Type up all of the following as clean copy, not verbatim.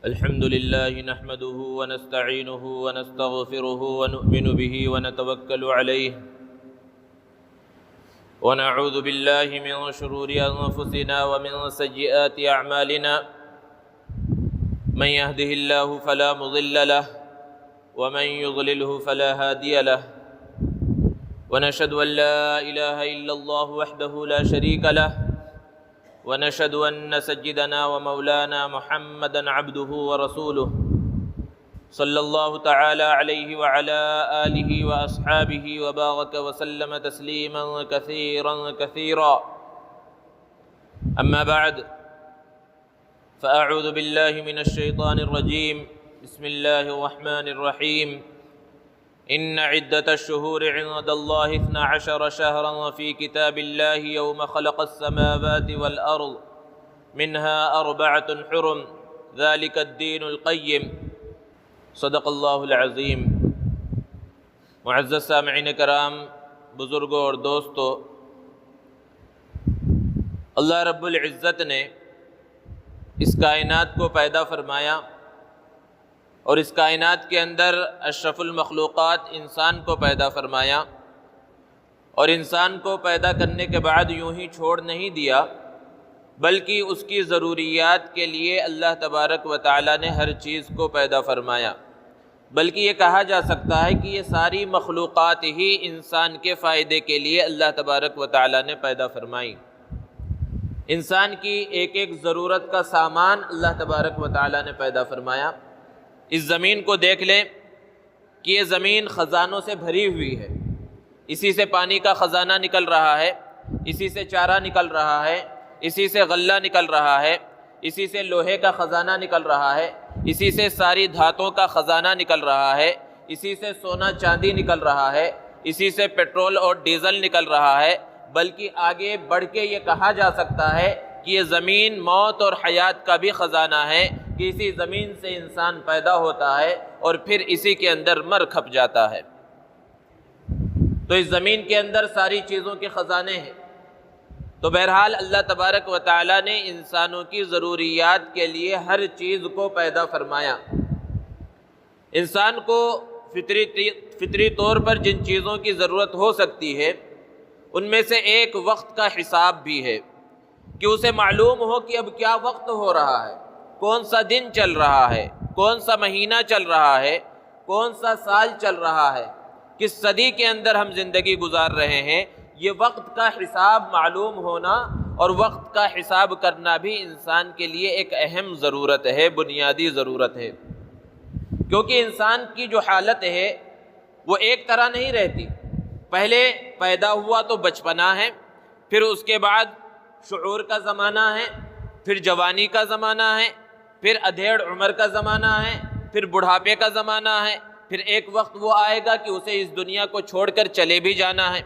الحمد لله نحمده ونستعينه ونستغفره ونؤمن به ونتوكل عليه ونعوذ بالله من شرور أنفسنا ومن سيئات أعمالنا من يهده الله فلا مضل له ومن يضلله فلا هادي له ونشهد أن لا إله إلا الله وحده لا شريك له ونشهد أن سيدنا ومولانا محمدا عبده ورسوله صلى الله تعالى عليه وعلى آله وأصحابه وبارك وسلم تسليما كثيرا كثيرا. أما بعد فأعوذ بالله من الشيطان الرجيم. بسم الله الرحمن الرحيم. إن عدة الشهور عند الله 12 شهرا في كتاب الله يوم خلق السماوات والأرض منها 4 حرم ذلك الدين القيم. صدق اللہ العظیم. معزز سامعین کرام، بزرگوں اور دوستو، اللہ رب العزت نے اس کائنات کو پیدا فرمایا اور اس کائنات کے اندر اشرف المخلوقات انسان کو پیدا فرمایا، اور انسان کو پیدا کرنے کے بعد یوں ہی چھوڑ نہیں دیا، بلکہ اس کی ضروریات کے لیے اللہ تبارک و تعالی نے ہر چیز کو پیدا فرمایا. بلکہ یہ کہا جا سکتا ہے کہ یہ ساری مخلوقات ہی انسان کے فائدے کے لیے اللہ تبارک و تعالی نے پیدا فرمائی. انسان کی ایک ایک ضرورت کا سامان اللہ تبارک و تعالی نے پیدا فرمایا. اس زمین کو دیکھ لیں کہ یہ زمین خزانوں سے بھری ہوئی ہے. اسی سے پانی کا خزانہ نکل رہا ہے، اسی سے چارہ نکل رہا ہے، اسی سے غلہ نکل رہا ہے، اسی سے لوہے کا خزانہ نکل رہا ہے، اسی سے ساری دھاتوں کا خزانہ نکل رہا ہے، اسی سے سونا چاندی نکل رہا ہے، اسی سے پیٹرول اور ڈیزل نکل رہا ہے. بلکہ آگے بڑھ کے یہ کہا جا سکتا ہے کہ یہ زمین موت اور حیات کا بھی خزانہ ہے، کہ اسی زمین سے انسان پیدا ہوتا ہے اور پھر اسی کے اندر مر کھپ جاتا ہے. تو اس زمین کے اندر ساری چیزوں کے خزانے ہیں. تو بہرحال اللہ تبارک و تعالی نے انسانوں کی ضروریات کے لیے ہر چیز کو پیدا فرمایا. انسان کو فطری طور پر جن چیزوں کی ضرورت ہو سکتی ہے ان میں سے ایک وقت کا حساب بھی ہے، کہ اسے معلوم ہو کہ اب کیا وقت ہو رہا ہے، کون سا دن چل رہا ہے، کون سا مہینہ چل رہا ہے، کون سا سال چل رہا ہے، کس صدی کے اندر ہم زندگی گزار رہے ہیں. یہ وقت کا حساب معلوم ہونا اور وقت کا حساب کرنا بھی انسان کے لیے ایک اہم ضرورت ہے، بنیادی ضرورت ہے. کیونکہ انسان کی جو حالت ہے وہ ایک طرح نہیں رہتی. پہلے پیدا ہوا تو بچپنا ہے، پھر اس کے بعد شعور کا زمانہ ہے، پھر جوانی کا زمانہ ہے، پھر ادھیڑ عمر کا زمانہ ہے، پھر بڑھاپے کا زمانہ ہے، پھر ایک وقت وہ آئے گا کہ اسے اس دنیا کو چھوڑ کر چلے بھی جانا ہے.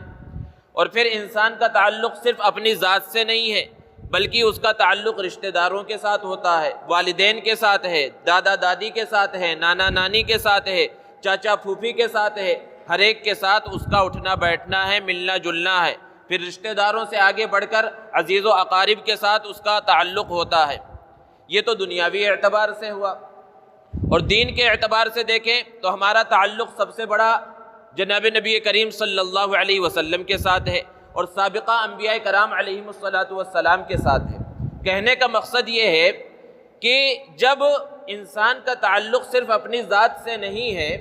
اور پھر انسان کا تعلق صرف اپنی ذات سے نہیں ہے، بلکہ اس کا تعلق رشتہ داروں کے ساتھ ہوتا ہے، والدین کے ساتھ ہے، دادا دادی کے ساتھ ہے، نانا نانی کے ساتھ ہے، چاچا پھوپھی کے ساتھ ہے. ہر ایک کے ساتھ اس کا اٹھنا بیٹھنا ہے، ملنا جلنا ہے. پھر رشتہ داروں سے آگے بڑھ کر عزیز و اقارب کے ساتھ اس کا تعلق ہوتا ہے. یہ تو دنیاوی اعتبار سے ہوا. اور دین کے اعتبار سے دیکھیں تو ہمارا تعلق سب سے بڑا جناب نبی کریم صلی اللہ علیہ وسلم کے ساتھ ہے، اور سابقہ انبیاء کرام علیہم الصلاۃ کے ساتھ ہے. کہنے کا مقصد یہ ہے کہ جب انسان کا تعلق صرف اپنی ذات سے نہیں ہے،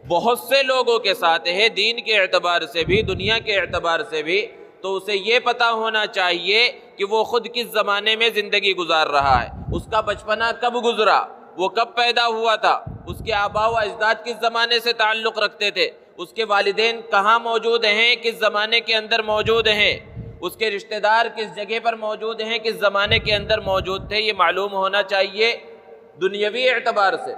بہت سے لوگوں کے ساتھ ہے، دین کے اعتبار سے بھی، دنیا کے اعتبار سے بھی، تو اسے یہ پتہ ہونا چاہیے کہ وہ خود کس زمانے میں زندگی گزار رہا ہے، اس کا بچپنا کب گزرا، وہ کب پیدا ہوا تھا، اس کے آباء و اجداد کس زمانے سے تعلق رکھتے تھے، اس کے والدین کہاں موجود ہیں، کس زمانے کے اندر موجود ہیں، اس کے رشتہ دار کس جگہ پر موجود ہیں، کس زمانے کے اندر موجود تھے. یہ معلوم ہونا چاہیے دنیاوی اعتبار سے.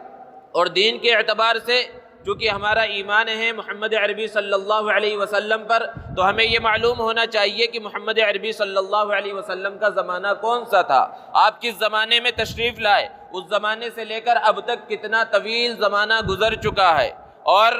اور دین کے اعتبار سے چونکہ ہمارا ایمان ہے محمد عربی صلی اللہ علیہ وسلم پر، تو ہمیں یہ معلوم ہونا چاہیے کہ محمد عربی صلی اللہ علیہ وسلم کا زمانہ کون سا تھا، آپ کس زمانے میں تشریف لائے، اس زمانے سے لے کر اب تک کتنا طویل زمانہ گزر چکا ہے. اور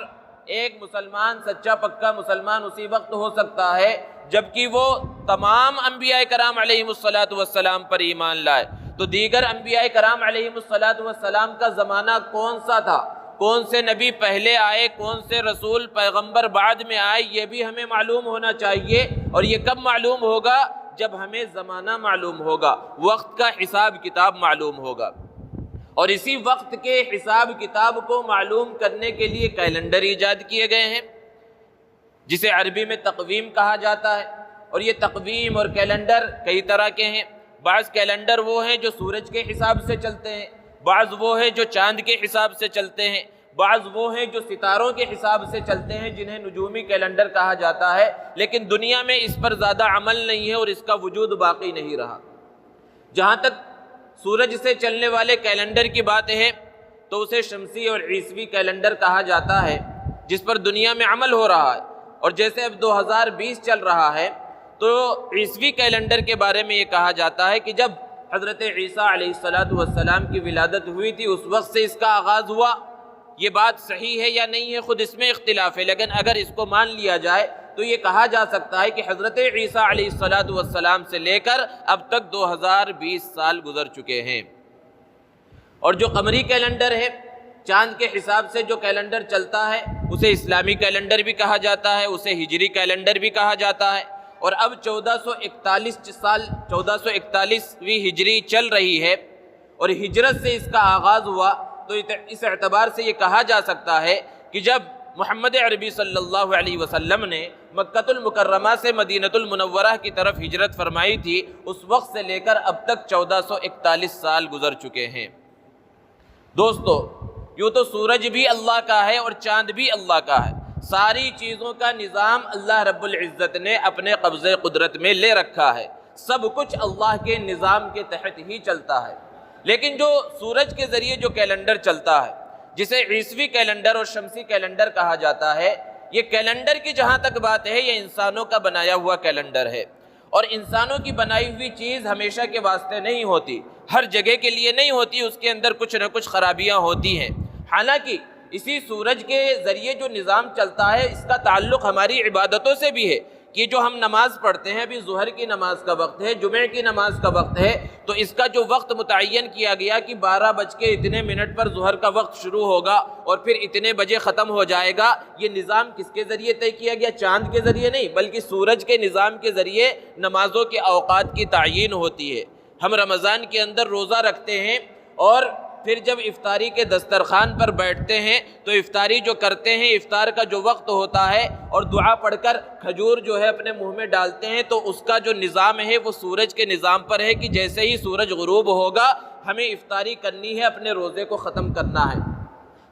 ایک مسلمان، سچا پکا مسلمان اسی وقت ہو سکتا ہے جبکہ وہ تمام انبیاء کرام علیہم الصلاۃ والسلام پر ایمان لائے. تو دیگر انبیاء کرام علیہم السلام کا زمانہ کون سا تھا، کون سے نبی پہلے آئے، کون سے رسول پیغمبر بعد میں آئے، یہ بھی ہمیں معلوم ہونا چاہیے۔ اور یہ کب معلوم ہوگا؟ جب ہمیں زمانہ معلوم ہوگا، وقت کا حساب کتاب معلوم ہوگا۔ اور اسی وقت کے حساب کتاب کو معلوم کرنے کے لیے کیلنڈر ایجاد کیے گئے ہیں، جسے عربی میں تقویم کہا جاتا ہے۔ اور یہ تقویم اور کیلنڈر کئی طرح کے ہیں۔ بعض کیلنڈر وہ ہیں جو سورج کے حساب سے چلتے ہیں، بعض وہ ہیں جو چاند کے حساب سے چلتے ہیں، بعض وہ ہیں جو ستاروں کے حساب سے چلتے ہیں، جنہیں نجومی کیلنڈر کہا جاتا ہے۔ لیکن دنیا میں اس پر زیادہ عمل نہیں ہے اور اس کا وجود باقی نہیں رہا۔ جہاں تک سورج سے چلنے والے کیلنڈر کی بات ہے تو اسے شمسی اور عیسوی کیلنڈر کہا جاتا ہے، جس پر دنیا میں عمل ہو رہا ہے۔ اور جیسے اب 2020 چل رہا ہے تو عیسوی کیلنڈر کے بارے میں یہ کہا جاتا ہے کہ جب حضرت عیسیٰ علیہ السلام کی ولادت ہوئی تھی اس وقت سے اس کا آغاز ہوا۔ یہ بات صحیح ہے یا نہیں ہے، خود اس میں اختلاف ہے، لیکن اگر اس کو مان لیا جائے تو یہ کہا جا سکتا ہے کہ حضرت عیسیٰ علیہ السلام سے لے کر اب تک 2020 سال گزر چکے ہیں۔ اور جو قمری کیلنڈر ہے، چاند کے حساب سے جو کیلنڈر چلتا ہے، اسے اسلامی کیلنڈر بھی کہا جاتا ہے، اسے ہجری کیلنڈر بھی کہا جاتا ہے۔ اور اب 1441ویں ہجری چل رہی ہے اور ہجرت سے اس کا آغاز ہوا، تو اس اعتبار سے یہ کہا جا سکتا ہے کہ جب محمد عربی صلی اللہ علیہ وسلم نے مکۃ المکرمہ سے مدینۃ المنورہ کی طرف ہجرت فرمائی تھی، اس وقت سے لے کر اب تک 1441 سال گزر چکے ہیں۔ دوستو، یوں تو سورج بھی اللہ کا ہے اور چاند بھی اللہ کا ہے، ساری چیزوں کا نظام اللہ رب العزت نے اپنے قبضے قدرت میں لے رکھا ہے، سب کچھ اللہ کے نظام کے تحت ہی چلتا ہے۔ لیکن جو سورج کے ذریعے جو کیلنڈر چلتا ہے، جسے عیسوی کیلنڈر اور شمسی کیلنڈر کہا جاتا ہے، یہ کیلنڈر کی جہاں تک بات ہے یہ انسانوں کا بنایا ہوا کیلنڈر ہے۔ اور انسانوں کی بنائی ہوئی چیز ہمیشہ کے واسطے نہیں ہوتی، ہر جگہ کے لیے نہیں ہوتی، اس کے اندر کچھ نہ کچھ خرابیاں ہوتی ہیں۔ حالانکہ اسی سورج کے ذریعے جو نظام چلتا ہے اس کا تعلق ہماری عبادتوں سے بھی ہے، کہ جو ہم نماز پڑھتے ہیں، ابھی ظہر کی نماز کا وقت ہے، جمعہ کی نماز کا وقت ہے، تو اس کا جو وقت متعین کیا گیا کہ 12:02 پر ظہر کا وقت شروع ہوگا اور پھر اتنے بجے ختم ہو جائے گا، یہ نظام کس کے ذریعے طے کیا گیا؟ چاند کے ذریعے نہیں، بلکہ سورج کے نظام کے ذریعے نمازوں کے اوقات کی تعیین ہوتی ہے۔ ہم رمضان کے اندر روزہ رکھتے ہیں اور پھر جب افطاری کے دسترخوان پر بیٹھتے ہیں تو افطاری جو کرتے ہیں، افطار کا جو وقت ہوتا ہے اور دعا پڑھ کر کھجور جو ہے اپنے منہ میں ڈالتے ہیں، تو اس کا جو نظام ہے وہ سورج کے نظام پر ہے کہ جیسے ہی سورج غروب ہوگا ہمیں افطاری کرنی ہے، اپنے روزے کو ختم کرنا ہے۔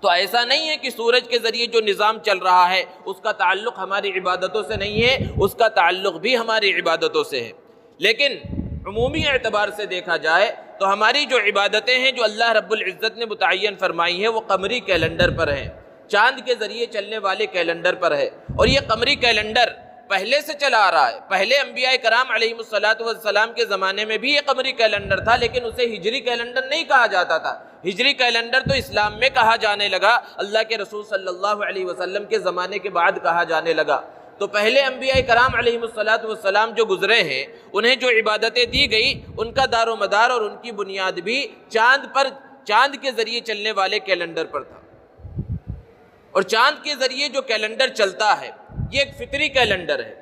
تو ایسا نہیں ہے کہ سورج کے ذریعے جو نظام چل رہا ہے اس کا تعلق ہماری عبادتوں سے نہیں ہے، اس کا تعلق بھی ہماری عبادتوں سے ہے۔ لیکن عمومی اعتبار سے دیکھا جائے تو ہماری جو عبادتیں ہیں جو اللہ رب العزت نے متعین فرمائی ہیں وہ قمری کیلنڈر پر ہیں، چاند کے ذریعے چلنے والے کیلنڈر پر ہے۔ اور یہ قمری کیلنڈر پہلے سے چلا آ رہا ہے، پہلے انبیاء کرام علیہ السلام کے زمانے میں بھی یہ قمری کیلنڈر تھا، لیکن اسے ہجری کیلنڈر نہیں کہا جاتا تھا۔ ہجری کیلنڈر تو اسلام میں کہا جانے لگا، اللہ کے رسول صلی اللہ علیہ وسلم کے زمانے کے بعد کہا جانے لگا۔ تو پہلے انبیاء کرام علیہ السلام جو گزرے ہیں انہیں جو عبادتیں دی گئی ان کا دار و مدار اور ان کی بنیاد بھی چاند کے ذریعے چلنے والے کیلنڈر پر تھا۔ اور چاند کے ذریعے جو کیلنڈر چلتا ہے یہ ایک فطری کیلنڈر ہے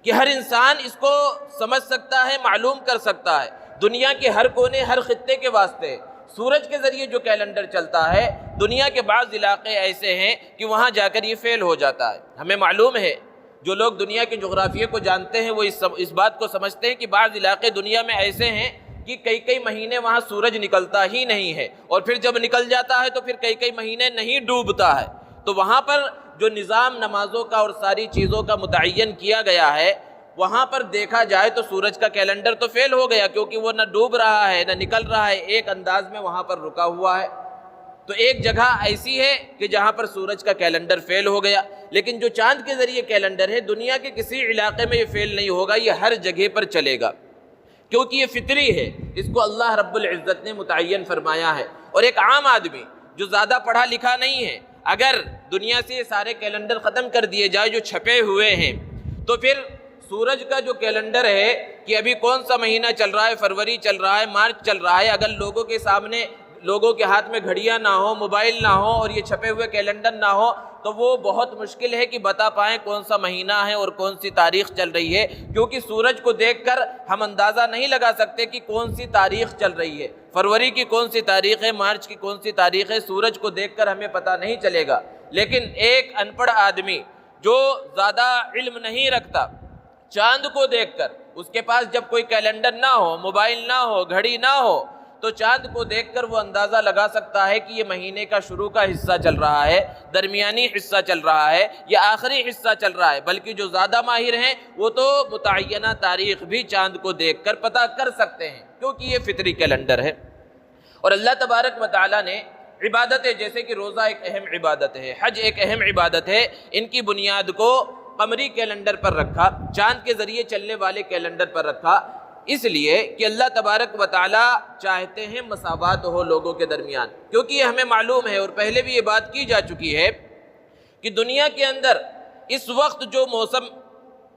کہ ہر انسان اس کو سمجھ سکتا ہے، معلوم کر سکتا ہے، دنیا کے ہر کونے ہر خطے کے واسطے۔ سورج کے ذریعے جو کیلنڈر چلتا ہے، دنیا کے بعض علاقے ایسے ہیں کہ وہاں جا کر یہ فیل ہو جاتا ہے۔ ہمیں معلوم ہے، جو لوگ دنیا کے جغرافیے کو جانتے ہیں وہ اس بات کو سمجھتے ہیں کہ بعض علاقے دنیا میں ایسے ہیں کہ کئی مہینے وہاں سورج نکلتا ہی نہیں ہے، اور پھر جب نکل جاتا ہے تو پھر کئی مہینے نہیں ڈوبتا ہے۔ تو وہاں پر جو نظام نمازوں کا اور ساری چیزوں کا متعین کیا گیا ہے، وہاں پر دیکھا جائے تو سورج کا کیلنڈر تو فیل ہو گیا، کیونکہ وہ نہ ڈوب رہا ہے نہ نکل رہا ہے، ایک انداز میں وہاں پر رکا ہوا ہے۔ تو ایک جگہ ایسی ہے کہ جہاں پر سورج کا کیلنڈر فیل ہو گیا، لیکن جو چاند کے ذریعے کیلنڈر ہے دنیا کے کسی علاقے میں یہ فیل نہیں ہوگا، یہ ہر جگہ پر چلے گا، کیونکہ یہ فطری ہے، اس کو اللہ رب العزت نے متعین فرمایا ہے۔ اور ایک عام آدمی جو زیادہ پڑھا لکھا نہیں ہے، اگر دنیا سے یہ سارے کیلنڈر ختم کر دیے جائے جو چھپے ہوئے ہیں، تو پھر سورج کا جو کیلنڈر ہے کہ ابھی کون سا مہینہ چل رہا ہے، فروری چل رہا ہے، مارچ چل رہا ہے، اگر لوگوں کے سامنے، لوگوں کے ہاتھ میں گھڑیاں نہ ہو، موبائل نہ ہو اور یہ چھپے ہوئے کیلنڈر نہ ہو تو وہ بہت مشکل ہے کہ بتا پائیں کون سا مہینہ ہے اور کون سی تاریخ چل رہی ہے، کیونکہ سورج کو دیکھ کر ہم اندازہ نہیں لگا سکتے کہ کون سی تاریخ چل رہی ہے، فروری کی کون سی تاریخ ہے، مارچ کی کون سی تاریخ ہے، سورج کو دیکھ کر ہمیں پتہ نہیں چلے گا۔ لیکن ایک ان پڑھ آدمی جو زیادہ علم نہیں رکھتا، چاند کو دیکھ کر، اس کے پاس جب کوئی کیلنڈر نہ ہو، موبائل نہ ہو، گھڑی نہ ہو، تو چاند کو دیکھ کر وہ اندازہ لگا سکتا ہے کہ یہ مہینے کا شروع کا حصہ چل رہا ہے، درمیانی حصہ چل رہا ہے یا آخری حصہ چل رہا ہے۔ بلکہ جو زیادہ ماہر ہیں وہ تو متعینہ تاریخ بھی چاند کو دیکھ کر پتہ کر سکتے ہیں، کیونکہ یہ فطری کیلنڈر ہے۔ اور اللہ تبارک و تعالیٰ نے عبادتیں، جیسے کہ روزہ ایک اہم عبادت ہے، حج ایک اہم عبادت ہے، ان کی بنیاد کو قمری کیلنڈر پر رکھا، چاند کے ذریعے چلنے والے کیلنڈر پر رکھا، اس لیے کہ اللہ تبارک و تعالیٰ چاہتے ہیں مساوات ہو لوگوں کے درمیان، کیونکہ یہ ہمیں معلوم ہے اور پہلے بھی یہ بات کی جا چکی ہے کہ دنیا کے اندر اس وقت جو موسم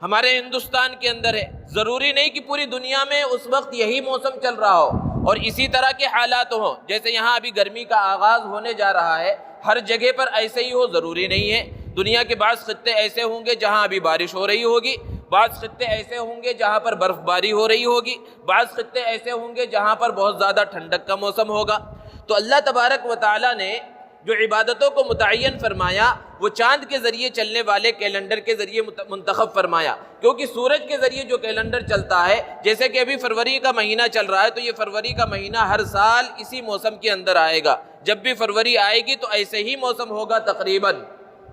ہمارے ہندوستان کے اندر ہے، ضروری نہیں کہ پوری دنیا میں اس وقت یہی موسم چل رہا ہو اور اسی طرح کے حالات ہوں۔ جیسے یہاں ابھی گرمی کا آغاز ہونے جا رہا ہے، ہر جگہ پر ایسے ہی ہو ضروری نہیں ہے۔ دنیا کے بعض خطے ایسے ہوں گے جہاں ابھی بارش ہو رہی ہوگی، بعض خطے ایسے ہوں گے جہاں پر برف باری ہو رہی ہوگی، بعض خطے ایسے ہوں گے جہاں پر بہت زیادہ ٹھنڈک کا موسم ہوگا۔ تو اللہ تبارک و تعالیٰ نے جو عبادتوں کو متعین فرمایا وہ چاند کے ذریعے چلنے والے کیلنڈر کے ذریعے منتخب فرمایا، کیونکہ سورج کے ذریعے جو کیلنڈر چلتا ہے، جیسے کہ ابھی فروری کا مہینہ چل رہا ہے تو یہ فروری کا مہینہ ہر سال اسی موسم کے اندر آئے گا، جب بھی فروری آئے گی تو ایسے ہی موسم ہوگا تقریباً،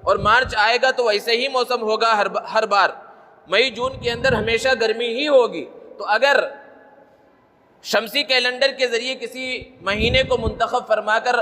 اور مارچ آئے گا تو ایسے ہی موسم ہوگا ہر بار۔ مئی جون کے اندر ہمیشہ گرمی ہی ہوگی۔ تو اگر شمسی کیلنڈر کے ذریعے کسی مہینے کو منتخب فرما کر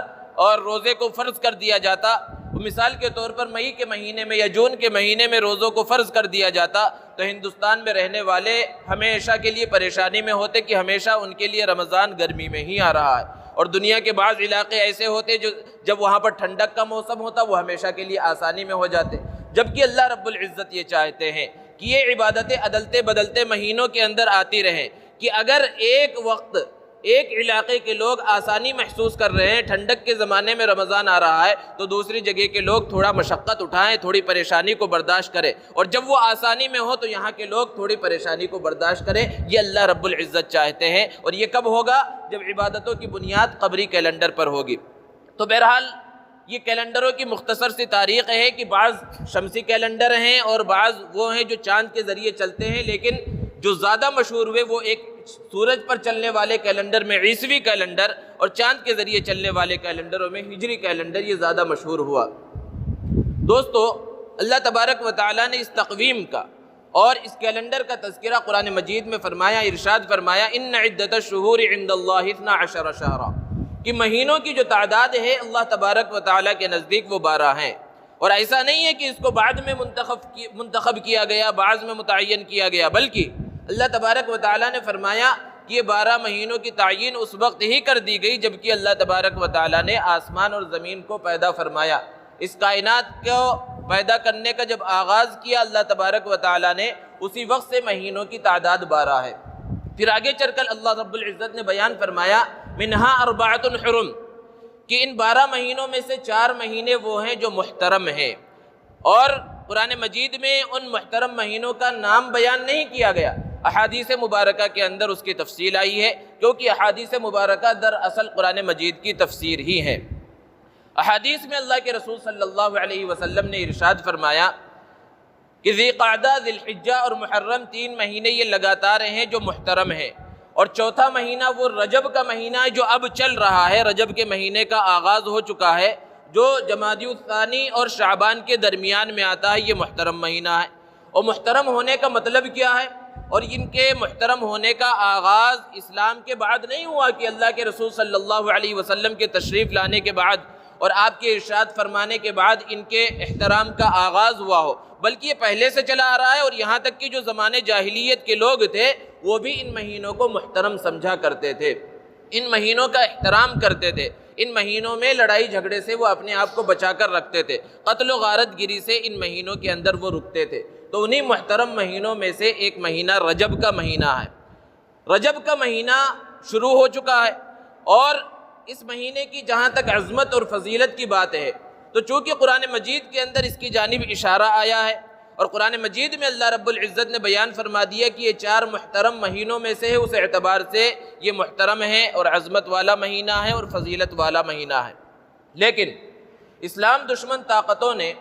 اور روزے کو فرض کر دیا جاتا، مثال کے طور پر مئی کے مہینے میں یا جون کے مہینے میں روزوں کو فرض کر دیا جاتا، تو ہندوستان میں رہنے والے ہمیشہ کے لیے پریشانی میں ہوتے کہ ہمیشہ ان کے لیے رمضان گرمی میں ہی آ رہا ہے، اور دنیا کے بعض علاقے ایسے ہوتے جو جب وہاں پر ٹھنڈک کا موسم ہوتا وہ ہمیشہ کے لیے آسانی میں ہو جاتے۔ جبکہ اللہ رب العزت یہ چاہتے ہیں کہ یہ عبادتیں عدلتے بدلتے مہینوں کے اندر آتی رہیں، کہ اگر ایک وقت ایک علاقے کے لوگ آسانی محسوس کر رہے ہیں، ٹھنڈک کے زمانے میں رمضان آ رہا ہے، تو دوسری جگہ کے لوگ تھوڑا مشقت اٹھائیں، تھوڑی پریشانی کو برداشت کریں، اور جب وہ آسانی میں ہو تو یہاں کے لوگ تھوڑی پریشانی کو برداشت کریں۔ یہ اللہ رب العزت چاہتے ہیں، اور یہ کب ہوگا؟ جب عبادتوں کی بنیاد قمری کیلنڈر پر ہوگی۔ تو بہرحال یہ کیلنڈروں کی مختصر سی تاریخ ہے کہ بعض شمسی کیلنڈر ہیں اور بعض وہ ہیں جو چاند کے ذریعے چلتے ہیں، لیکن جو زیادہ مشہور ہوئے وہ ایک سورج پر چلنے والے کیلنڈر میں عیسوی کیلنڈر، اور چاند کے ذریعے چلنے والے کیلنڈروں میں ہجری کیلنڈر، یہ زیادہ مشہور ہوا۔ دوستو، اللہ تبارک و تعالیٰ نے اس تقویم کا اور اس کیلنڈر کا تذکرہ قرآن مجید میں فرمایا، ارشاد فرمایا ان عدت الشہور عند اللہ 12 شہرا، کہ مہینوں کی جو تعداد ہے اللہ تبارک و تعالیٰ کے نزدیک وہ 12 ہیں، اور ایسا نہیں ہے کہ اس کو بعد میں منتخب کیا گیا، بعض میں متعین کیا گیا، بلکہ اللہ تبارک و تعالیٰ نے فرمایا کہ یہ 12 مہینوں کی تعین اس وقت ہی کر دی گئی جبکہ اللہ تبارک و تعالیٰ نے آسمان اور زمین کو پیدا فرمایا۔ اس کائنات کو پیدا کرنے کا جب آغاز کیا اللہ تبارک و تعالیٰ نے، اسی وقت سے مہینوں کی تعداد 12 ہے۔ پھر آگے چل کر اللہ رب العزت نے بیان فرمایا منہا 4 حرم، کہ ان 12 مہینوں میں سے 4 مہینے وہ ہیں جو محترم ہیں، اور قرآن مجید میں ان محترم مہینوں کا نام بیان نہیں کیا گیا، احادیث مبارکہ کے اندر اس کی تفصیل آئی ہے، کیونکہ احادیث مبارکہ دراصل قرآن مجید کی تفسیر ہی ہے۔ احادیث میں اللہ کے رسول صلی اللہ علیہ وسلم نے ارشاد فرمایا کہ ذی قعدہ، ذی الحجہ اور محرم 3 مہینے یہ لگاتار ہیں جو محترم ہیں، اور چوتھا مہینہ وہ رجب کا مہینہ ہے جو اب چل رہا ہے، رجب کے مہینے کا آغاز ہو چکا ہے، جو جمادی الثانی اور شعبان کے درمیان میں آتا ہے، یہ محترم مہینہ ہے۔ اور محترم ہونے کا مطلب کیا ہے؟ اور ان کے محترم ہونے کا آغاز اسلام کے بعد نہیں ہوا کہ اللہ کے رسول صلی اللہ علیہ وسلم کے تشریف لانے کے بعد اور آپ کے ارشاد فرمانے کے بعد ان کے احترام کا آغاز ہوا ہو، بلکہ یہ پہلے سے چلا آ رہا ہے، اور یہاں تک کہ جو زمانے جاہلیت کے لوگ تھے وہ بھی ان مہینوں کو محترم سمجھا کرتے تھے، ان مہینوں کا احترام کرتے تھے، ان مہینوں میں لڑائی جھگڑے سے وہ اپنے آپ کو بچا کر رکھتے تھے، قتل و غارت گری سے ان مہینوں کے اندر وہ رکتے تھے۔ تو انہی محترم مہینوں میں سے ایک مہینہ رجب کا مہینہ ہے، رجب کا مہینہ شروع ہو چکا ہے، اور اس مہینے کی جہاں تک عظمت اور فضیلت کی بات ہے تو چونکہ قرآن مجید کے اندر اس کی جانب اشارہ آیا ہے، اور قرآن مجید میں اللہ رب العزت نے بیان فرما دیا کہ یہ 4 محترم مہینوں میں سے ہے، اس اعتبار سے یہ محترم ہے اور عظمت والا مہینہ ہے اور فضیلت والا مہینہ ہے۔ لیکن اسلام دشمن طاقتوں نے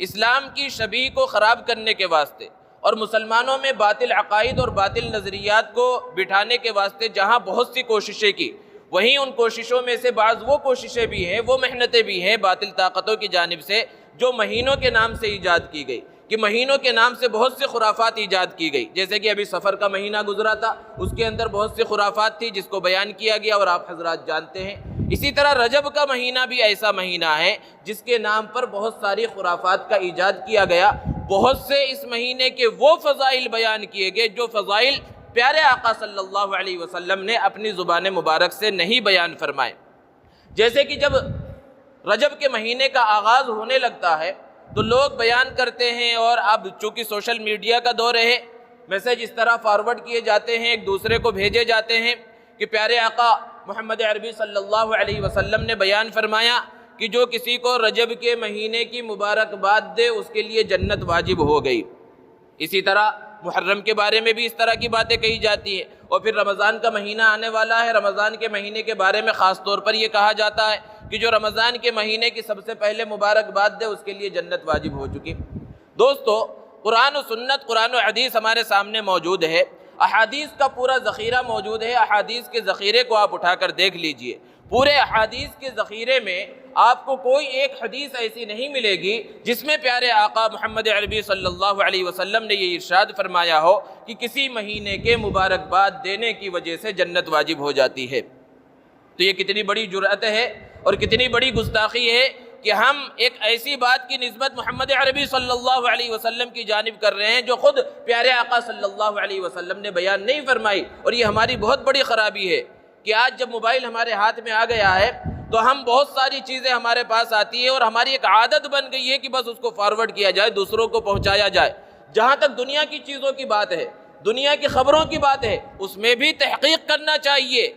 اسلام کی شبیہ کو خراب کرنے کے واسطے اور مسلمانوں میں باطل عقائد اور باطل نظریات کو بٹھانے کے واسطے جہاں بہت سی کوششیں کی، وہیں ان کوششوں میں سے بعض وہ کوششیں بھی ہیں، وہ محنتیں بھی ہیں باطل طاقتوں کی جانب سے جو مہینوں کے نام سے ایجاد کی گئی، کہ مہینوں کے نام سے بہت سے خرافات ایجاد کی گئی، جیسے کہ ابھی سفر کا مہینہ گزرا تھا، اس کے اندر بہت سے خرافات تھی جس کو بیان کیا گیا اور آپ حضرات جانتے ہیں۔ اسی طرح رجب کا مہینہ بھی ایسا مہینہ ہے جس کے نام پر بہت ساری خرافات کا ایجاد کیا گیا، بہت سے اس مہینے کے وہ فضائل بیان کیے گئے جو فضائل پیارے آقا صلی اللہ علیہ وسلم نے اپنی زبان مبارک سے نہیں بیان فرمائے۔ جیسے کہ جب رجب کے مہینے کا آغاز ہونے لگتا ہے تو لوگ بیان کرتے ہیں، اور اب چونکہ سوشل میڈیا کا دور ہے، میسج اس طرح فارورڈ کیے جاتے ہیں، ایک دوسرے کو بھیجے جاتے ہیں کہ پیارے آقا محمد عربی صلی اللہ علیہ وسلم نے بیان فرمایا کہ جو کسی کو رجب کے مہینے کی مبارکباد دے اس کے لیے جنت واجب ہو گئی۔ اسی طرح محرم کے بارے میں بھی اس طرح کی باتیں کہی جاتی ہیں، اور پھر رمضان کا مہینہ آنے والا ہے، رمضان کے مہینے کے بارے میں خاص طور پر یہ کہا جاتا ہے کہ جو رمضان کے مہینے کی سب سے پہلے مبارکباد دے اس کے لیے جنت واجب ہو چکی۔ دوستو، قرآن و سنت، قرآن و حدیث ہمارے سامنے موجود ہے، احادیث کا پورا ذخیرہ موجود ہے، احادیث کے ذخیرے کو آپ اٹھا کر دیکھ لیجئے۔ پورے احادیث کے ذخیرے میں آپ کو کوئی ایک حدیث ایسی نہیں ملے گی جس میں پیارے آقا محمد عربی صلی اللہ علیہ وسلم نے یہ ارشاد فرمایا ہو کہ کسی مہینے کے مبارکباد دینے کی وجہ سے جنت واجب ہو جاتی ہے۔ تو یہ کتنی بڑی جرأت ہے اور کتنی بڑی گستاخی ہے کہ ہم ایک ایسی بات کی نسبت محمد عربی صلی اللہ علیہ وسلم کی جانب کر رہے ہیں جو خود پیارے آقا صلی اللہ علیہ وسلم نے بیان نہیں فرمائی، اور یہ ہماری بہت بڑی خرابی ہے کہ آج جب موبائل ہمارے ہاتھ میں آ گیا ہے تو ہم بہت ساری چیزیں ہمارے پاس آتی ہیں اور ہماری ایک عادت بن گئی ہے کہ بس اس کو فارورڈ کیا جائے، دوسروں کو پہنچایا جائے۔ جہاں تک دنیا کی چیزوں کی بات ہے، دنیا کی خبروں کی بات ہے، اس میں بھی تحقیق کرنا چاہیے۔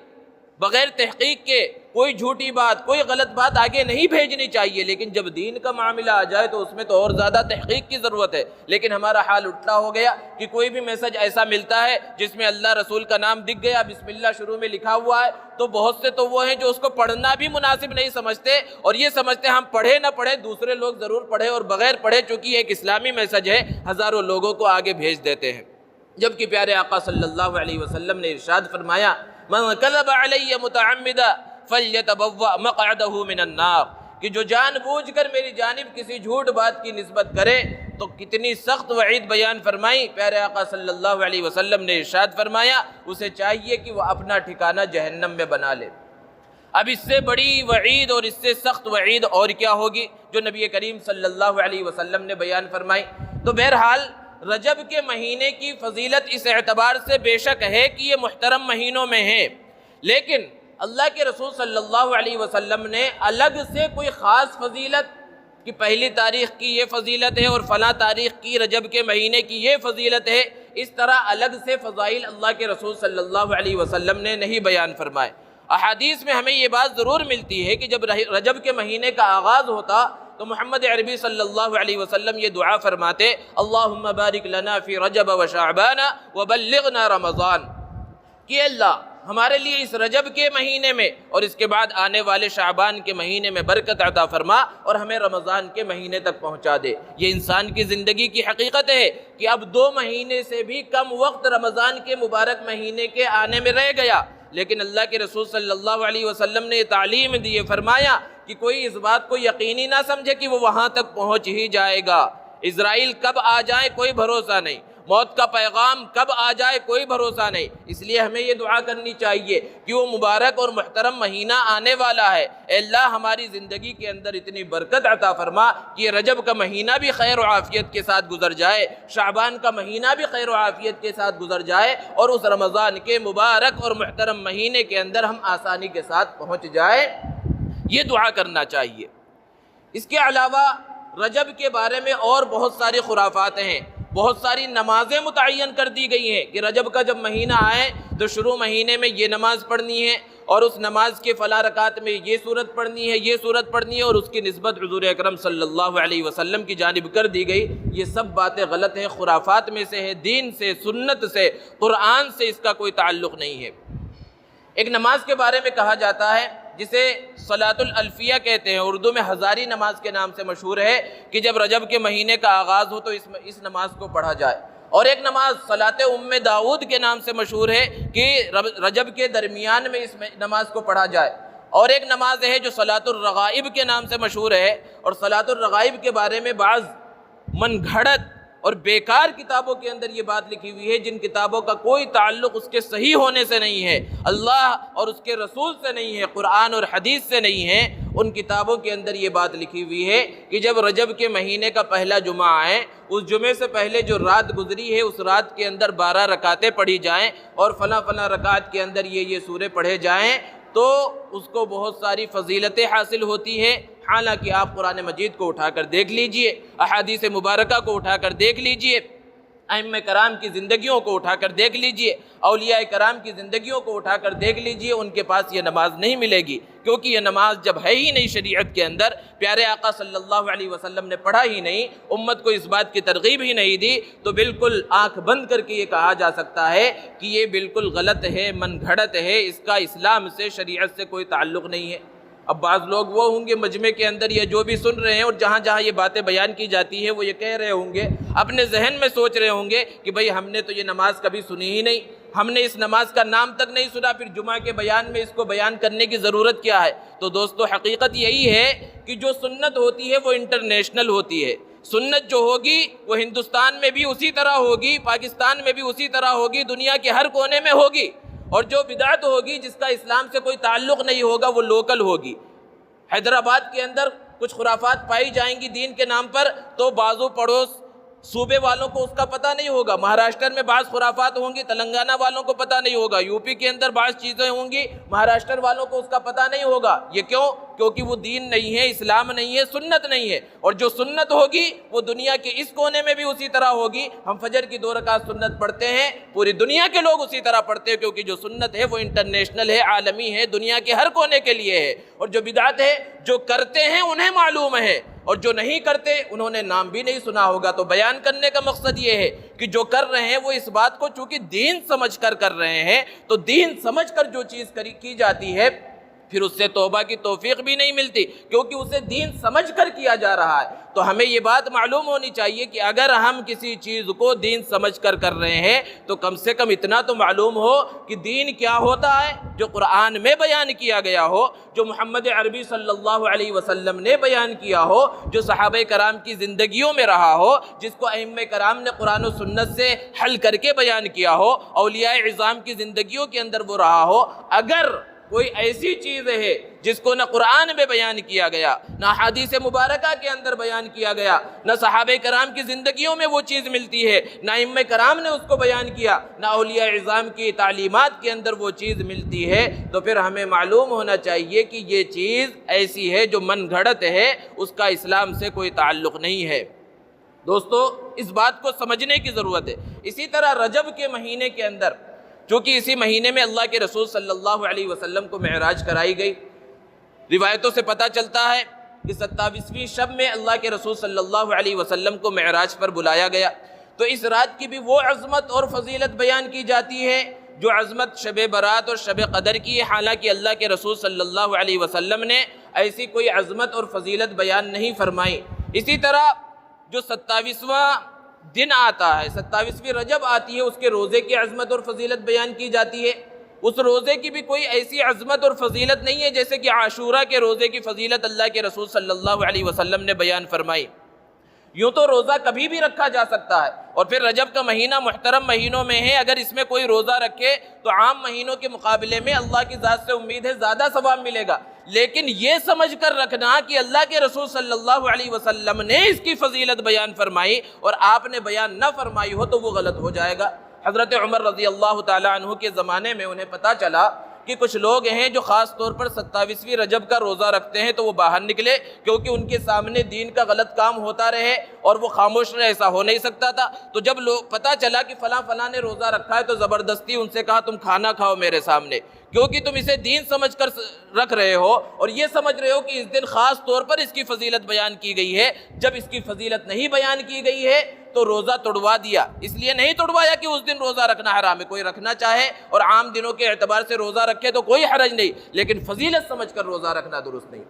بغیر تحقیق کے کوئی جھوٹی بات، کوئی غلط بات آگے نہیں بھیجنی چاہیے، لیکن جب دین کا معاملہ آ جائے تو اس میں تو اور زیادہ تحقیق کی ضرورت ہے۔ لیکن ہمارا حال الٹا ہو گیا کہ کوئی بھی میسج ایسا ملتا ہے جس میں اللہ رسول کا نام دکھ گیا، بسم اللہ شروع میں لکھا ہوا ہے، تو بہت سے تو وہ ہیں جو اس کو پڑھنا بھی مناسب نہیں سمجھتے، اور یہ سمجھتے ہم پڑھے نہ پڑھے دوسرے لوگ ضرور پڑھے، اور بغیر پڑھے چونکہ یہ ایک اسلامی میسج ہے ہزاروں لوگوں کو آگے بھیج دیتے ہیں۔ جبکہ پیارے آقا صلی اللہ علیہ وسلم نے ارشاد فرمایا، من کذب علی متعمدا فلیتبوأ مقعدہ من النار، کہ جو جان بوجھ کر میری جانب کسی جھوٹ بات کی نسبت کرے تو کتنی سخت وعید بیان فرمائی۔ پیارے آقا صلی اللہ علیہ وسلم نے ارشاد فرمایا اسے چاہیے کہ وہ اپنا ٹھکانہ جہنم میں بنا لے۔ اب اس سے بڑی وعید اور اس سے سخت وعید اور کیا ہوگی جو نبی کریم صلی اللہ علیہ وسلم نے بیان فرمائی۔ تو بہرحال رجب کے مہینے کی فضیلت اس اعتبار سے بے شک ہے کہ یہ محترم مہینوں میں ہے، لیکن اللہ کے رسول صلی اللہ علیہ وسلم نے الگ سے کوئی خاص فضیلت کہ پہلی تاریخ کی یہ فضیلت ہے اور فلاں تاریخ کی رجب کے مہینے کی یہ فضیلت ہے، اس طرح الگ سے فضائل اللہ کے رسول صلی اللہ علیہ وسلم نے نہیں بیان فرمائے۔ احادیث میں ہمیں یہ بات ضرور ملتی ہے کہ جب رجب کے مہینے کا آغاز ہوتا تو محمد عربی صلی اللہ علیہ وسلم یہ دعا فرماتے، اللہم بارک لنا فی رجب و شعبان وبلغنا رمضان، کہ اللہ ہمارے لیے اس رجب کے مہینے میں اور اس کے بعد آنے والے شعبان کے مہینے میں برکت عطا فرما اور ہمیں رمضان کے مہینے تک پہنچا دے۔ یہ انسان کی زندگی کی حقیقت ہے کہ اب 2 مہینے سے بھی کم وقت رمضان کے مبارک مہینے کے آنے میں رہ گیا، لیکن اللہ کے رسول صلی اللہ علیہ وسلم نے یہ تعلیم دی، فرمایا کہ کوئی اس بات کو یقینی نہ سمجھے کہ وہ وہاں تک پہنچ ہی جائے گا۔ اسرائیل کب آ جائے کوئی بھروسہ نہیں، موت کا پیغام کب آ جائے کوئی بھروسہ نہیں، اس لیے ہمیں یہ دعا کرنی چاہیے کہ وہ مبارک اور محترم مہینہ آنے والا ہے، اے اللہ ہماری زندگی کے اندر اتنی برکت عطا فرما کہ یہ رجب کا مہینہ بھی خیر و عافیت کے ساتھ گزر جائے، شعبان کا مہینہ بھی خیر و عافیت کے ساتھ گزر جائے، اور اس رمضان کے مبارک اور محترم مہینے کے اندر ہم آسانی کے ساتھ پہنچ جائے، یہ دعا کرنا چاہیے۔ اس کے علاوہ رجب کے بارے میں اور بہت ساری خرافات ہیں، بہت ساری نمازیں متعین کر دی گئی ہیں کہ رجب کا جب مہینہ آئے تو شروع مہینے میں یہ نماز پڑھنی ہے، اور اس نماز کے فلاں رکعت میں یہ سورت پڑھنی ہے، یہ سورت پڑھنی ہے، اور اس کی نسبت حضور اکرم صلی اللہ علیہ وسلم کی جانب کر دی گئی۔ یہ سب باتیں غلط ہیں، خرافات میں سے ہے، دین سے، سنت سے، قرآن سے اس کا کوئی تعلق نہیں ہے۔ ایک نماز کے بارے میں کہا جاتا ہے جسے صلاۃ الالفیہ کہتے ہیں، اردو میں ہزاری نماز کے نام سے مشہور ہے، کہ جب رجب کے مہینے کا آغاز ہو تو اس نماز کو پڑھا جائے۔ اور ایک نماز صلاۃ ام داؤد کے نام سے مشہور ہے کہ رجب کے درمیان میں اس نماز کو پڑھا جائے۔ اور ایک نماز ہے جو صلاۃ الرغائب کے نام سے مشہور ہے، اور صلاۃ الرغائب کے بارے میں بعض من گھڑت اور بیکار کتابوں کے اندر یہ بات لکھی ہوئی ہے، جن کتابوں کا کوئی تعلق اس کے صحیح ہونے سے نہیں ہے، اللہ اور اس کے رسول سے نہیں ہے، قرآن اور حدیث سے نہیں ہے۔ ان کتابوں کے اندر یہ بات لکھی ہوئی ہے کہ جب رجب کے مہینے کا پہلا جمعہ آئے، اس جمعے سے پہلے جو رات گزری ہے اس رات کے اندر 12 رکعتیں پڑھی جائیں، اور فلاں فلاں رکعت کے اندر یہ سورے پڑھے جائیں، تو اس کو بہت ساری فضیلتیں حاصل ہوتی ہیں۔ حالانکہ آپ قرآن مجید کو اٹھا کر دیکھ لیجئے، احادیث مبارکہ کو اٹھا کر دیکھ لیجئے، ائمہ کرام کی زندگیوں کو اٹھا کر دیکھ لیجئے، اولیاء کرام کی زندگیوں کو اٹھا کر دیکھ لیجئے، ان کے پاس یہ نماز نہیں ملے گی، کیونکہ یہ نماز جب ہے ہی نہیں شریعت کے اندر، پیارے آقا صلی اللہ علیہ وسلم نے پڑھا ہی نہیں، امت کو اس بات کی ترغیب ہی نہیں دی، تو بالکل آنکھ بند کر کے یہ کہا جا سکتا ہے کہ یہ بالکل غلط ہے، من گھڑت ہے، اس کا اسلام سے، شریعت سے کوئی تعلق نہیں ہے۔ اب بعض لوگ وہ ہوں گے مجمع کے اندر یا جو بھی سن رہے ہیں، اور جہاں جہاں یہ باتیں بیان کی جاتی ہیں وہ یہ کہہ رہے ہوں گے، اپنے ذہن میں سوچ رہے ہوں گے کہ بھئی ہم نے تو یہ نماز کبھی سنی ہی نہیں، ہم نے اس نماز کا نام تک نہیں سنا، پھر جمعہ کے بیان میں اس کو بیان کرنے کی ضرورت کیا ہے؟ تو دوستو، حقیقت یہی ہے کہ جو سنت ہوتی ہے وہ انٹرنیشنل ہوتی ہے۔ سنت جو ہوگی وہ ہندوستان میں بھی اسی طرح ہوگی، پاکستان میں بھی اسی طرح ہوگی، دنیا کے ہر کونے میں ہوگی۔ اور جو بدعت ہوگی، جس کا اسلام سے کوئی تعلق نہیں ہوگا، وہ لوکل ہوگی۔ حیدرآباد کے اندر کچھ خرافات پائی جائیں گی دین کے نام پر، تو بازو پڑوس صوبے والوں کو اس کا پتہ نہیں ہوگا۔ مہاراشٹر میں بعض خرافات ہوں گی، تلنگانہ والوں کو پتہ نہیں ہوگا، یو پی کے اندر بعض چیزیں ہوں گی، مہاراشٹر والوں کو اس کا پتہ نہیں ہوگا۔ یہ کیوں؟ کیونکہ وہ دین نہیں ہے، اسلام نہیں ہے، سنت نہیں ہے۔ اور جو سنت ہوگی وہ دنیا کے اس کونے میں بھی اسی طرح ہوگی۔ ہم فجر کی 2 رکعت سنت پڑھتے ہیں، پوری دنیا کے لوگ اسی طرح پڑھتے ہیں، کیونکہ جو سنت ہے وہ انٹرنیشنل ہے، عالمی ہے، دنیا کے ہر کونے کے لیے ہے۔ اور جو بدعت ہے، جو کرتے ہیں انہیں معلوم ہے، اور جو نہیں کرتے انہوں نے نام بھی نہیں سنا ہوگا۔ تو بیان کرنے کا مقصد یہ ہے کہ جو کر رہے ہیں وہ اس بات کو چونکہ دین سمجھ کر کر رہے ہیں، تو دین سمجھ کر جو چیز کی جاتی ہے پھر اس سے توبہ کی توفیق بھی نہیں ملتی، کیونکہ اسے دین سمجھ کر کیا جا رہا ہے۔ تو ہمیں یہ بات معلوم ہونی چاہیے کہ اگر ہم کسی چیز کو دین سمجھ کر کر رہے ہیں تو کم سے کم اتنا تو معلوم ہو کہ دین کیا ہوتا ہے، جو قرآن میں بیان کیا گیا ہو، جو محمد عربی صلی اللہ علیہ وسلم نے بیان کیا ہو، جو صحابہ کرام کی زندگیوں میں رہا ہو، جس کو ائمہ کرام نے قرآن و سنت سے حل کر کے بیان کیا ہو، اولیاء اعظام کی زندگیوں کے اندر وہ رہا ہو۔ اگر کوئی ایسی چیز ہے جس کو نہ قرآن میں بیان کیا گیا، نہ حدیث مبارکہ کے اندر بیان کیا گیا، نہ صحابہ کرام کی زندگیوں میں وہ چیز ملتی ہے، نہ ائمہ کرام نے اس کو بیان کیا، نہ اولیاء اعظام کی تعلیمات کے اندر وہ چیز ملتی ہے، تو پھر ہمیں معلوم ہونا چاہیے کہ یہ چیز ایسی ہے جو من گھڑت ہے، اس کا اسلام سے کوئی تعلق نہیں ہے۔ دوستو، اس بات کو سمجھنے کی ضرورت ہے۔ اسی طرح رجب کے مہینے کے اندر، چونکہ اسی مہینے میں اللہ کے رسول صلی اللہ علیہ وسلم کو معراج کرائی گئی، روایتوں سے پتہ چلتا ہے کہ 27ویں شب میں اللہ کے رسول صلی اللہ علیہ وسلم کو معراج پر بلایا گیا، تو اس رات کی بھی وہ عظمت اور فضیلت بیان کی جاتی ہے جو عظمت شب برات اور شب قدر کی ہے۔ حالانکہ اللہ کے رسول صلی اللہ علیہ وسلم نے ایسی کوئی عظمت اور فضیلت بیان نہیں فرمائی۔ اسی طرح جو 27واں دن آتا ہے، 27ویں رجب آتی ہے، اس کے روزے کی عظمت اور فضیلت بیان کی جاتی ہے۔ اس روزے کی بھی کوئی ایسی عظمت اور فضیلت نہیں ہے جیسے کہ عاشورہ کے روزے کی فضیلت اللہ کے رسول صلی اللہ علیہ وسلم نے بیان فرمائی۔ یوں تو روزہ کبھی بھی رکھا جا سکتا ہے، اور پھر رجب کا مہینہ محترم مہینوں میں ہے، اگر اس میں کوئی روزہ رکھے تو عام مہینوں کے مقابلے میں اللہ کی ذات سے امید ہے زیادہ ثواب ملے گا۔ لیکن یہ سمجھ کر رکھنا کہ اللہ کے رسول صلی اللہ علیہ وسلم نے اس کی فضیلت بیان فرمائی اور آپ نے بیان نہ فرمائی ہو تو وہ غلط ہو جائے گا۔ حضرت عمر رضی اللہ تعالیٰ عنہ کے زمانے میں انہیں پتہ چلا کہ کچھ لوگ ہیں جو خاص طور پر 27ویں رجب کا روزہ رکھتے ہیں تو وہ باہر نکلے، کیونکہ ان کے سامنے دین کا غلط کام ہوتا رہے اور وہ خاموش رہے، ایسا ہو نہیں سکتا تھا۔ تو جب لوگ پتہ چلا کہ فلاں فلاں نے روزہ رکھا ہے تو زبردستی ان سے کہا تم کھانا کھاؤ میرے سامنے، کیونکہ تم اسے دین سمجھ کر رکھ رہے ہو اور یہ سمجھ رہے ہو کہ اس دن خاص طور پر اس کی فضیلت بیان کی گئی ہے۔ جب اس کی فضیلت نہیں بیان کی گئی ہے تو روزہ توڑوا دیا۔ اس لیے نہیں توڑوایا کہ اس دن روزہ رکھنا حرام ہے، کوئی رکھنا چاہے اور عام دنوں کے اعتبار سے روزہ رکھے تو کوئی حرج نہیں، لیکن فضیلت سمجھ کر روزہ رکھنا درست نہیں۔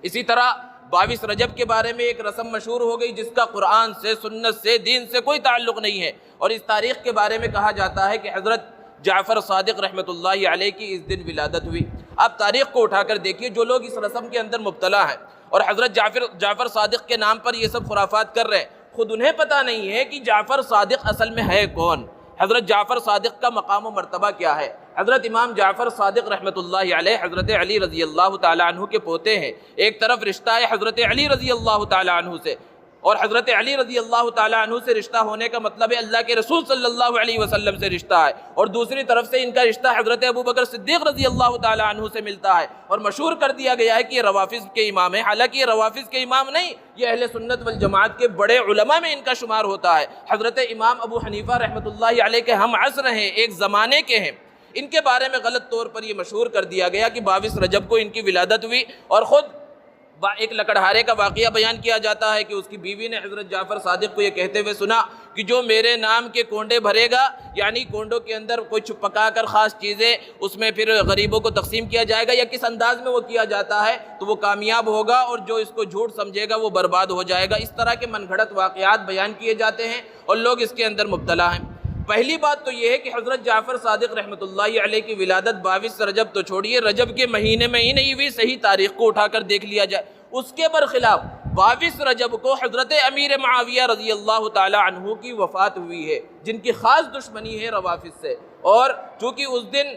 اسی طرح 22 رجب کے بارے میں ایک رسم مشہور ہو گئی جس کا قرآن سے، سنت سے، دین سے کوئی تعلق نہیں ہے، اور اس تاریخ کے بارے میں کہا جاتا ہے کہ حضرت جعفر صادق رحمۃ اللہ علیہ کی اس دن ولادت ہوئی۔ آپ تاریخ کو اٹھا کر دیکھیے، جو لوگ اس رسم کے اندر مبتلا ہیں اور حضرت جعفر صادق کے نام پر یہ سب خرافات کر رہے ہیں، خود انہیں پتہ نہیں ہے کہ جعفر صادق اصل میں ہے کون، حضرت جعفر صادق کا مقام و مرتبہ کیا ہے۔ حضرت امام جعفر صادق رحمۃ اللہ علیہ حضرت علی رضی اللہ تعالیٰ عنہ کے پوتے ہیں۔ ایک طرف رشتہ ہے حضرت علی رضی اللہ تعالیٰ عنہ سے، اور حضرت علی رضی اللہ تعالیٰ عنہ سے رشتہ ہونے کا مطلب ہے اللہ کے رسول صلی اللہ علیہ وسلم سے رشتہ ہے، اور دوسری طرف سے ان کا رشتہ حضرت ابوبکر صدیق رضی اللہ تعالیٰ عنہ سے ملتا ہے، اور مشہور کر دیا گیا ہے کہ یہ روافظ کے امام ہیں۔ حالانکہ یہ روافظ کے امام نہیں، یہ اہل سنت والجماعت کے بڑے علماء میں ان کا شمار ہوتا ہے۔ حضرت امام ابو حنیفہ رحمۃ اللہ علیہ کے ہم عصر ہیں، ایک زمانے کے ہیں۔ ان کے بارے میں غلط طور پر یہ مشہور کر دیا گیا کہ 22 رجب کو ان کی ولادت ہوئی، اور خود ایک لکڑہارے کا واقعہ بیان کیا جاتا ہے کہ اس کی بیوی نے حضرت جعفر صادق کو یہ کہتے ہوئے سنا کہ جو میرے نام کے کونڈے بھرے گا، یعنی کونڈوں کے اندر کچھ پکا کر خاص چیزیں اس میں پھر غریبوں کو تقسیم کیا جائے گا، یا کس انداز میں وہ کیا جاتا ہے، تو وہ کامیاب ہوگا، اور جو اس کو جھوٹ سمجھے گا وہ برباد ہو جائے گا۔ اس طرح کے من گھڑت واقعات بیان کیے جاتے ہیں اور لوگ اس کے اندر مبتلا ہیں۔ پہلی بات تو یہ ہے کہ حضرت جعفر صادق رحمۃ اللہ علیہ کی ولادت 22 رجب تو چھوڑیے، رجب کے مہینے میں ہی نہیں ہوئی، صحیح تاریخ کو اٹھا کر دیکھ لیا جائے۔ اس کے برخلاف 22 رجب کو حضرت امیر معاویہ رضی اللہ تعالی عنہ کی وفات ہوئی ہے، جن کی خاص دشمنی ہے روافظ سے، اور چونکہ اس دن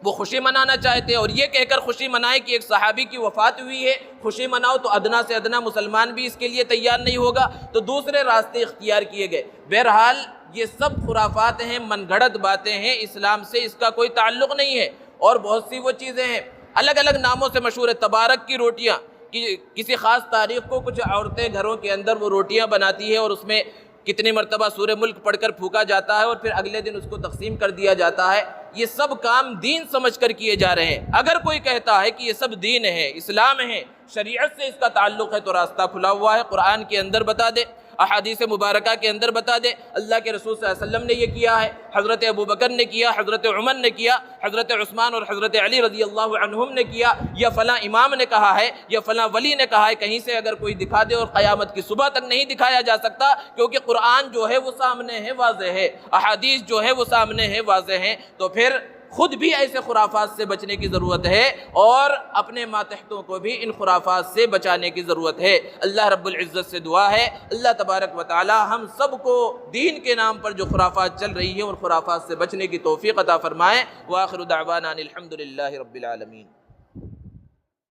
وہ خوشی منانا چاہتے ہیں اور یہ کہہ کر خوشی منائے کہ ایک صحابی کی وفات ہوئی ہے، خوشی مناؤ، تو ادنا سے ادنا مسلمان بھی اس کے لیے تیار نہیں ہوگا، تو دوسرے راستے اختیار کیے گئے۔ بہرحال یہ سب خرافات ہیں، من گھڑت باتیں ہیں، اسلام سے اس کا کوئی تعلق نہیں ہے۔ اور بہت سی وہ چیزیں ہیں الگ الگ ناموں سے مشہور ہے، تبارک کی روٹیاں، کہ کسی خاص تاریخ کو کچھ عورتیں گھروں کے اندر وہ روٹیاں بناتی ہیں اور اس میں کتنی مرتبہ سورہ ملک پڑھ کر پھونکا جاتا ہے اور پھر اگلے دن اس کو تقسیم کر دیا جاتا ہے۔ یہ سب کام دین سمجھ کر کیے جا رہے ہیں۔ اگر کوئی کہتا ہے کہ یہ سب دین ہے، اسلام ہے، شریعت سے اس کا تعلق ہے، تو راستہ کھلا ہوا ہے، قرآن کے اندر بتا دے، احادیث مبارکہ کے اندر بتا دے، اللہ کے رسول صلی اللہ علیہ وسلم نے یہ کیا ہے، حضرت ابوبکر نے کیا، حضرت عمر نے کیا، حضرت عثمان اور حضرت علی رضی اللہ عنہم نے کیا، یا فلاں امام نے کہا ہے، یا فلاں ولی نے کہا ہے، کہیں سے اگر کوئی دکھا دے، اور قیامت کی صبح تک نہیں دکھایا جا سکتا، کیونکہ قرآن جو ہے وہ سامنے ہے، واضح ہے، احادیث جو ہے وہ سامنے ہے، واضح ہیں، تو پھر خود بھی ایسے خرافات سے بچنے کی ضرورت ہے اور اپنے ماتحتوں کو بھی ان خرافات سے بچانے کی ضرورت ہے۔ اللہ رب العزت سے دعا ہے اللہ تبارک و تعالی ہم سب کو دین کے نام پر جو خرافات چل رہی ہیں ان خرافات سے بچنے کی توفیق عطا فرمائے۔ وآخر دعوانا الحمد للہ رب العالمین۔